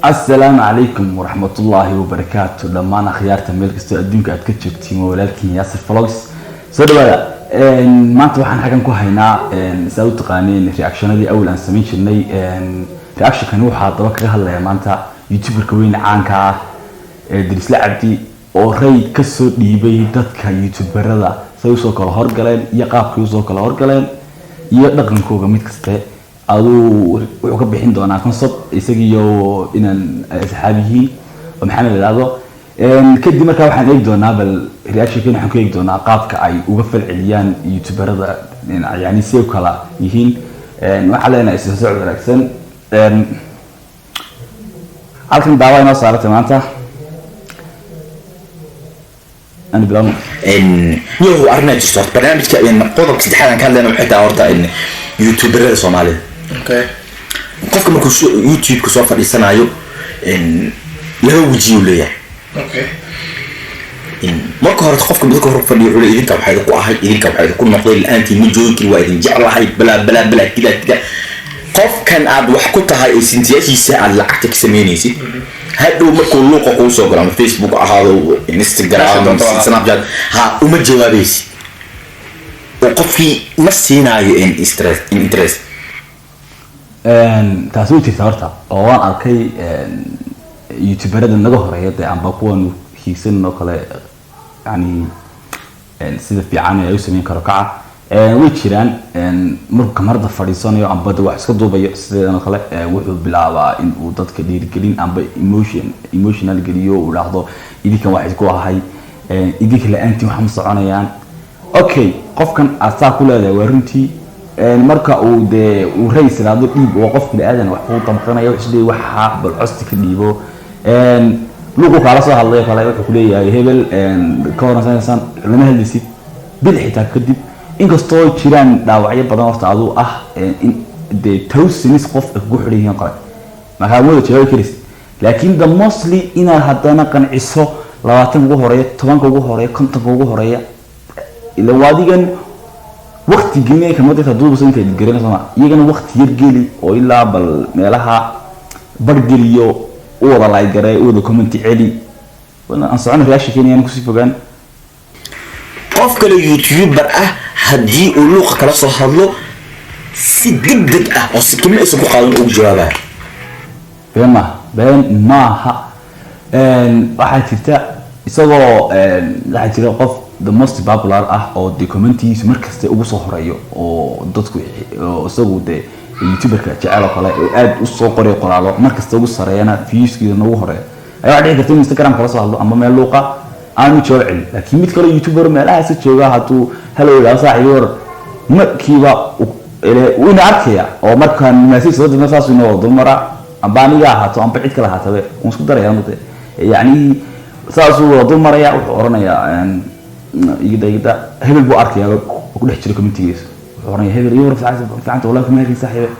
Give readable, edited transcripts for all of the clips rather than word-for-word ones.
السلام عليكم ورحمة الله وبركاته. لما أنا خيارت ملك استوديوك أتكتشفتي ولكن ياسر فلوكس صدق ولا ما أنت وحنا حاجة كوهينا سويت قانين رياكشن دي أول أن سمين شني رياكشن كانوا حاطة وكره هلا ما أنت يوتيوبر كوين عنك درس لعبتي أوري كسر ديبي دتك يوتيوبر هذا سويسوك الهرجلين يقاب يوسوك الهرجلين يدقن كوجا متكسته aduu wuxuu ka bixin doonaa concept isagiyo inaan asxaabihi oo maxamed ilaado kadib markaa waxaan eegi doonaa bal reaction waxaan ku eegi doonaa qaabka ay uga falceliyaan youtuberada yani si kala yihiin waxa leenahay isla socod wanaagsan halkan daawa inoo saartay maanta أنا بلام يو أرناج صوت برنامج كأن قدرك استحالة كان لنا وحتى أورطة إن يوتيوبر الصومالي. أوكي. قفك ما كوش يوتيوب كسوف السنة يو إن له وجيه ليه. أوكي. إن ما كهرت قفك بدك هرب فني ولا إذا كم حيد قواعد إذا كم حيد كل نقطة الآن تي مجوي كل واحد جاء الله حي بلا كذا كذا. قف كان عاد وحكتها هاي سنتيجي ساعة لعتك سمينيسي. هادو مركو لوقا قوسو قرام فيسبوك هذا انستغرام سناب شات ها وما جوابيسي وقفي مسينا ان انترست تاسوتي ثورتا oo aan arkay youtuberada naga horeeyay aan baqoon hiisan oo kale yani sida fiican ay u sameyn karo kaca way jiraan marka marda fadhiisanayo amba wax iska duubayo sidoo kale wuxuu bilaabaa in uu dadka dhiirigelin amba emotional geliyo uu raahdo idinka wax isku ahay idinka la aantii wax ma soconayaan okay qofkan asaa ku leedahay waa runtii marka uu de uu raysanaado dhiib oo qof kale aadan wax uu tamqanayo isdii waxa bal costi ka dhiibo lugu kala soo hadlay kale wuxuu ku leeyahay hebel ka horansan lama hadlisid bil xitaa kadib inkastoo jiraan dhaawacyo badan horta adu ah in de tawsinis qof ugu xiriireen qara marka wada jawaabi karis laakiin the mostly ina hadana qanciso 20 ugu horeeya 10 ugu horeeya 50 ugu horeeya ila wadigan waqti gimay kamada taduuba sanka gareynayna iyagana waqti yar geli oo ilaa bal meelaha bargeliyo oo wada like garay oo comment celi wana aan socon reaction keenayaan ku sii fogaan qof kale youtuber ah haddii uu luuqa kala soo hadlo si degdeg ah oo si kima isu ku qaadan ugu jawaabaa been maaha waxaa jirta isagoo waxaa jira qof the most popular ah oo documentiisa markasta ugu soo horeeyo oo dadku isagu de youtuberka jecel kale oo aad u soo qoray qoraalo markasta ugu sareeyana viewskiisa ugu horeeyo ayaa dhici karta Instagram kala soo hadlo ama meel luuqa aanu joocin laakiin mid kale youtuber meelaha si jooga haduu hello ila saaxiib markiiba uu arkaya oo markaan message soo dirna saas inoo dumara ambaniga haato amba cid kale haatabe uu isku darayaan yani saas uu dumaraya wuxuu oranaya igida hebel buu arkaya ku dhex jira community-giisa wuxuu oranaya hebel iyo fiicanta walaal kuma helaysa saaxiib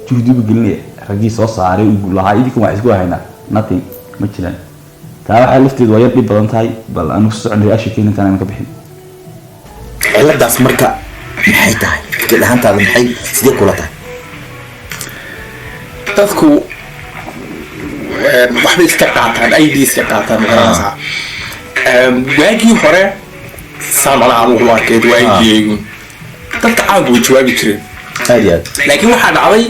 juhdi buu gelinaya ragii soo saaray uu lahaa idinka wax isku hayna nothing ma jiraan taa lafteedu waa yar dhib badan tahay bal aanu socon reaction keenan aan ka bixin ciladaas marka maxay tahay fikir ahaantaada maxay sidee kula tahay dadku waxba iska qaataan ideas ka qaataan markaasa waagii hore saamala aan ugu arkeed waagii dadka aad u jawaabi jireen aad laakiin waxa dhacday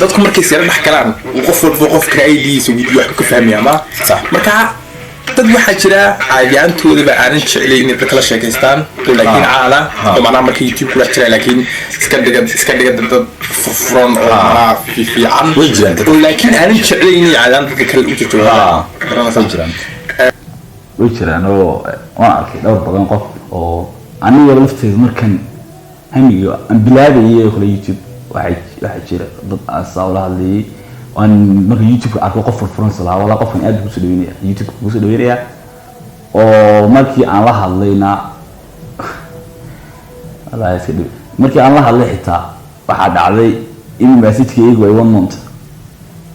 dadku markay sii dhex galaan qof walba qof kale ideas uu wax ka fahmaya ma sax marka dad waxa jira caadiyaantooda ba aanan jeclay in dadka la sheekaystaan laakiin caala oo markii YouTube ku jira laakiin iska dhiga dad from oo fiican way jiraan laakiin aanan jeclay in caadaan dadka kale u jirto way jiraan oo waan arkay dhowr badan qof oo aniga lafteedu markan hamiyo aan bilaabay kale YouTube waxa jira dad asawla hadlay aan marka YouTube arko qof furfuran salaam wala qofkan aad u soo dhaweynaya YouTube u soo dhaweynaya oo markii aan la hadlayna Allah iska dhig markii aan la hadlay xitaa waxa dhacday in message-kaygu ay 1 month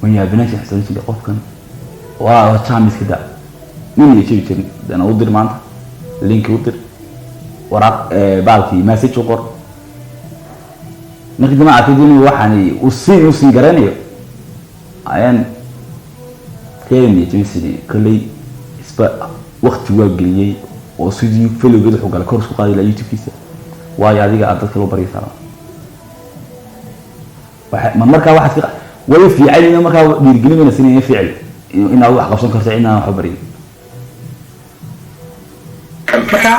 waan yaabinay xasuusin qofkan waa chance kida min jirin dana u dir maanta link u dir waraaq baalkii message u qor markii jamaacada inuu waxani u sii garanayo ayaan keenay jimsidi kallay isba waqti waa geliyay oo sidii filowgeed wuxuu galay course ku qaaday la YouTube-kiisa waayo adiga aad dadka loo baraysaa waxa markaa waxaad way fiicayna markaa dhiirgelinayna sinay ficil in aad wax qabsan karto inaan wax bari marka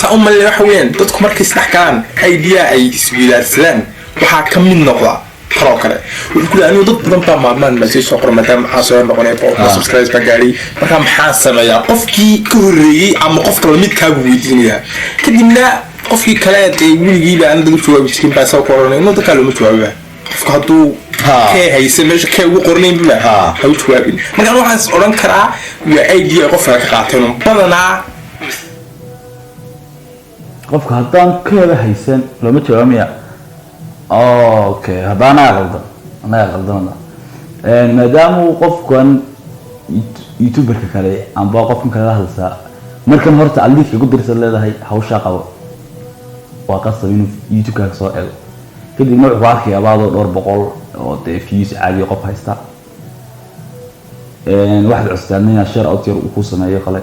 sa'umma waxa weeyaan dadku markay isdhex galaan idea ay iswiidaarsadaan waxaa ka mid noqda xaro kale wuxuu anigu dad badan baa maadmaan message soo qoray maadaama aan soo noqonay subscribe baan gaari marka maxaa sameeyaa qofkii ka horeeyay ama qofka la mid kaagu weydiinaya kadibna qofkii kale ee wiligiiba aan dad jawaabi jirin baa soo qoranay inuu dadka loo jawaabo qofka hadduu kee haysan meesha kee ugu qornayn bula ha u jawaabin marka waxaan oran karaa waa idea qofka ka qaateen badanaa qofka haddaan keeda haysan looma jawaabaya okay hadana qaldan maadaama qofkan youtuberka kale amba qofkan kale hadalsa markan horta alliidka ugu dirsan leedahay hawsha qabo waa qasab inuu youtube-ka soo eego kadib wuxuu arkay abaado dhowr boqol oo views caadi qof haysta waxaad cusbaanayna share out yar uu ku sameeyo kale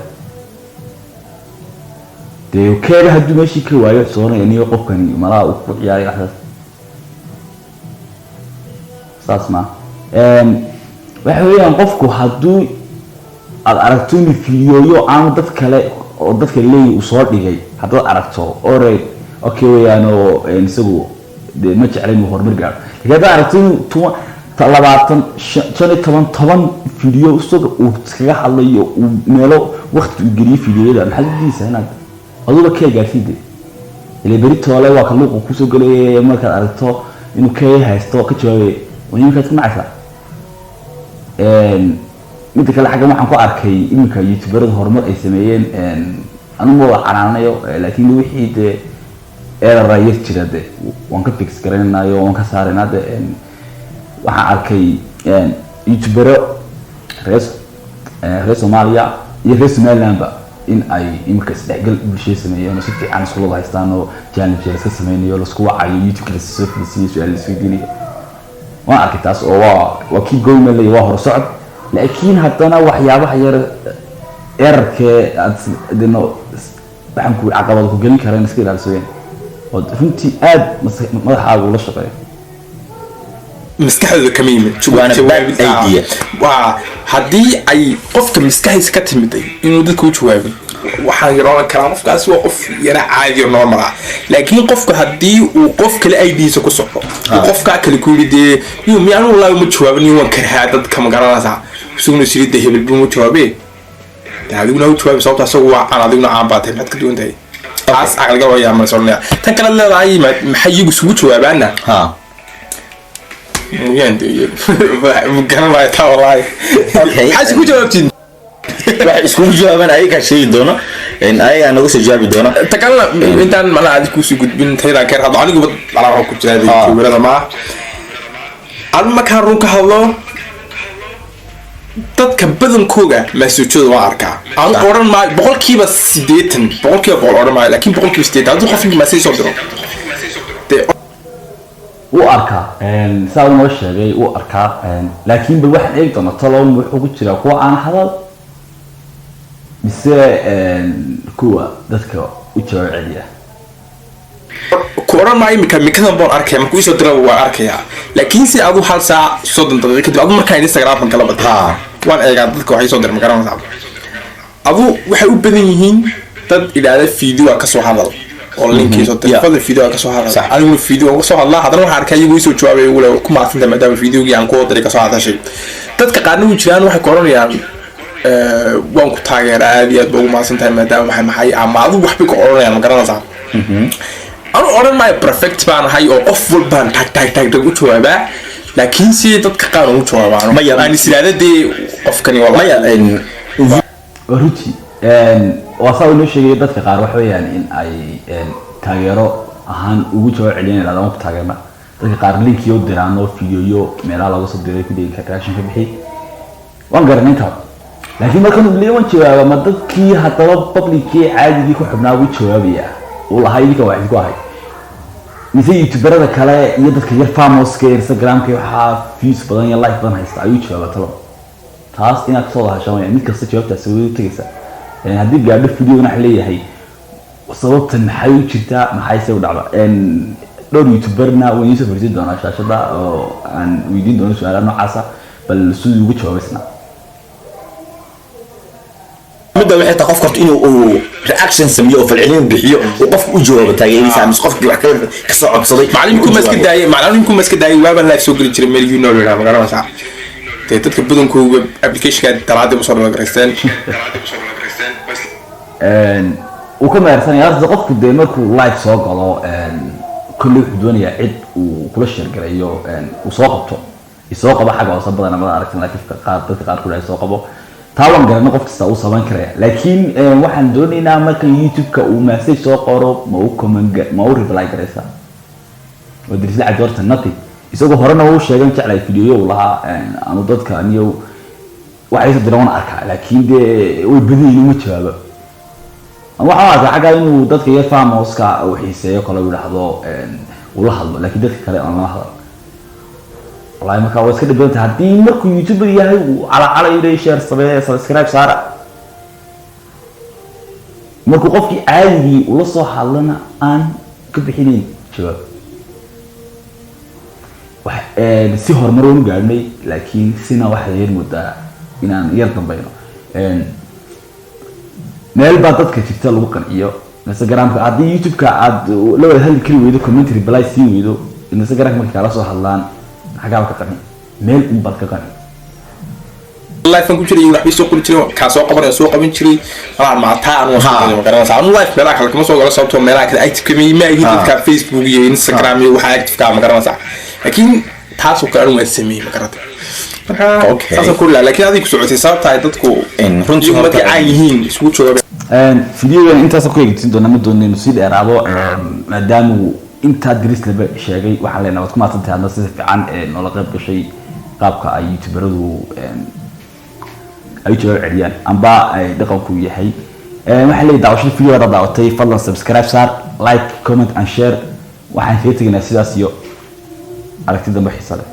dee keeda hadduu meeshii ka waayo soonaya niyo qofkani malaha uu ku ciyaaray waxdaas saasma waxa weeyaan qofku hadduu aad aragto in fiidiyoyo aan dad kale oo dadka leeyahay uu soo dhigay haddaad aragto alright okay weeyaan oo isagu de ma jeclayn uu horumar gaaro laakiin haddaad aragto in 15 fiidiyo isaga uu iskaga hadlayo uu meelo waqti u geliyo fiidiyada maxaladiisa inaad aduba kee gaarsiide ilaa beritoole waa ka luuq kusoo galay markaad aragto inuu kee haysto ka jawaabay ويمكن معك مدة كلا حاجة ما حنقول أركي إمك يوتيوبر هرمون أي سمين أنا مو عنانيو لكن الوحيد الرئيس كذا وانك فيكس كرنا يو وانك صارنا ده وح أركي يوتيوبر رئيس سوماليا يرئيس مالنبا إن أي إمك استعجل بشيء سمين أنا شفت عن سؤال الله يستانو جانب جلسة سمين يو لسكوا على يوتيوب كذا سوف نسيس وعلى السويديني waan arkay taas oo waa kii goynay waa hor socod laakiin haddana waxyaabaha yar erarkee aad dino waxaan ku caqabad ku gelin kareen iska ilaalisooyin oo runtii aad madaxaagu la shaqeeyo maskaxda kama yimid jawaab idea waa haddii ay qofka maskaxiisa ka timiday inuu dadka u jawaabo waxaan yaroon karaa qofkaas waa qof yara caadi oo normal ah laakiin qofka haddii uu qof kale idisa ku socdo qofka kale ku yidhi iyo miyaan wallahi ma jawaabin waan karhaa dadka ma garanaysa isaguna sirida hebel buu ma jawaabay adiguna u jawaab sababta asagoo waa aan adiguna aan baatay maxad ka duwantahay taas aqalga waa yaa ma soonaya tan kale leedahay maxay iyagu isugu jawaabaana يندي مقارنة ما يتواضع. حاجة كوجبتين. اسكو جوابنا أي كشيء دونا إن أي أنا وش جوابي دونا. تكلم أنت ما عاد كوسي قد بين تيرا كير هذا عليك بد على روك جادي ولا ما. المكان روك هذا تتكبدن كوجا ما سوتشود واركا. أنا قرن ما بقول كي بس سيدتن بقول كي بقول ما لكن بقول كي سيدت هذا خفيف ما سيصدره. واركا ساو نو شيغay uu arkaa laakiin bal wax eeg doona taloon wuxuu ku jira kuwa aan hadal mise kuwa dadka u jawaaciya kuoran ma imika mikadan baan arkay markuu soo diray waa arkaya laakiin si aad u hal saac soo dandaday kadib aad markaa Instagram kala badaa waan eegaa dadka waxay soo diray ma garanaysaa adu waxay u badan yihiin dad ilaada fiideo ka soo hadal oo linkiisa tafadil fiideo ka soo hadal anigu fiideo soo hadlaa hadana waxa arkay iyagu soo jawaabay wala ku maafin maadaama fiideogi aan ku diray ka soo hadashay dadka qaarna u jiraan waxay koranayaan waan ku taageeraa aad iyo aad ugu maasantahay maadaama maxay ama adu waxba ku oranayaan ma garanaysaa أنا أورن ما perfect بان هاي أو أفضل بان تاك u jawaabaa laakiin si dadka qaar u jawaabaan ma yaqaan sidaadii qofkani wallahi ruti waxa uu sheegay dadka qaar wax weeyaan in ay taageero ahaan ugu jawaab celinayaan lama ku taageerna dadka qaar link iyo diraan oo fiidiyo meelaha laga soo diray video reaction ka bixi waan garanaytaa laakiin marka uu leeyahay jawaab ma dadkii hadaba public caadi ku xubnaa u jawaabaya والله هاي ذيك واحد قاعد mise youtuberada kale iyo dadka yar famoska Instagramka waxaa views badan iyo like badan haysta ayuu jawaaba talo taas inaad soo lahashamay mid kasta jawaabtaas way tagaysa haddii gaadho video wax leeyahay sababtan maxay u jirtaa maxay soo dhacda dhowr youtuberna way soo fariisin doonaa shaashada oo aan weydiin doono su'aalo noocaas ah bal sidoo ugu jawaabaysna midda waxay tahay qof kasta inuu reaction sameeyo oo falcelin bixiyo oo qof u jawaabo taageeriisa ama qofkii wax ka soo codsaday macallinku ma iska daayay waaba live soo gelin jiray meel you know la magaranaysa dadka badankooda application-ka talaada soo dhawaaysteen uu ka meersan yahay qofku de markuu live soo galo kullu doonaya cid uu kula sheergareeyo uu soo qabto isoo qaba xaga oo badan ama aragtay laakiin qaar ku soo qabo tawan garana qof kasta uu saban karaya laakiin waxaan doonaynaa marka YouTube-ka uu message soo qoro ma uu comment ma uu reply garaysa wadris la jorta nati isagoo horena uu sheegay jeclay video uu lahaa aanu dadka aniyo waxay soo diraan arkaa laakiin de way badiyeen ma jawaabo waxaa xaga inuu dadka yar famoska oo xiiseeyo kala yiraahdo uu la hadlo laakiin dadka kale aan la hadlo والله ما كان واسكت بنت هدي مركو يوتيوب ياهي على يدي شير سبسكرايب صار مركو قفكي عادي ولا سو حلنا ان كبخينين شباب واحد سي هرمرون غادني لكن سينا واحد ير مدا inaan yar dambayno meel baa dadka jirta lagu qanciyo Instagram-ka hadii YouTube-ka aad la wada hal kali weydo commentary balay si weydo Instagram-ka marka la soo hadlaan حاجه كقني ميل بل كقني لايف كان كجري wax soo qori jiray ka soo qabanay soo qaban jiray ma taan waxa ma garanaysa aan live meelaha kale kuma soo galo sababtoo meelaha kale active kami ma yihiin dadka Facebook iyo Instagram iyo waxa active ka ma garanaysa laakiin taas oo kale waa sameeyay ma garanaysa marka taas ku laakiin adiga ku socotay sababta ay dadku runtii markay ay yihiin isku jooga video intaas ku eegtin doona ma doonayno si dheeraado maadaama inta diris laba sheegay waxa la nabad ku maatantay hadda si fiican noola qayb gashay qaabka ay youtuberadu ay jooga celiyaan amba ay dhaqanku yahay waxa la daawashay video daawatay fadlan subscribe share like comment and share waxaan fiirtignaa sidaas iyo aragtida dambe xiiso leh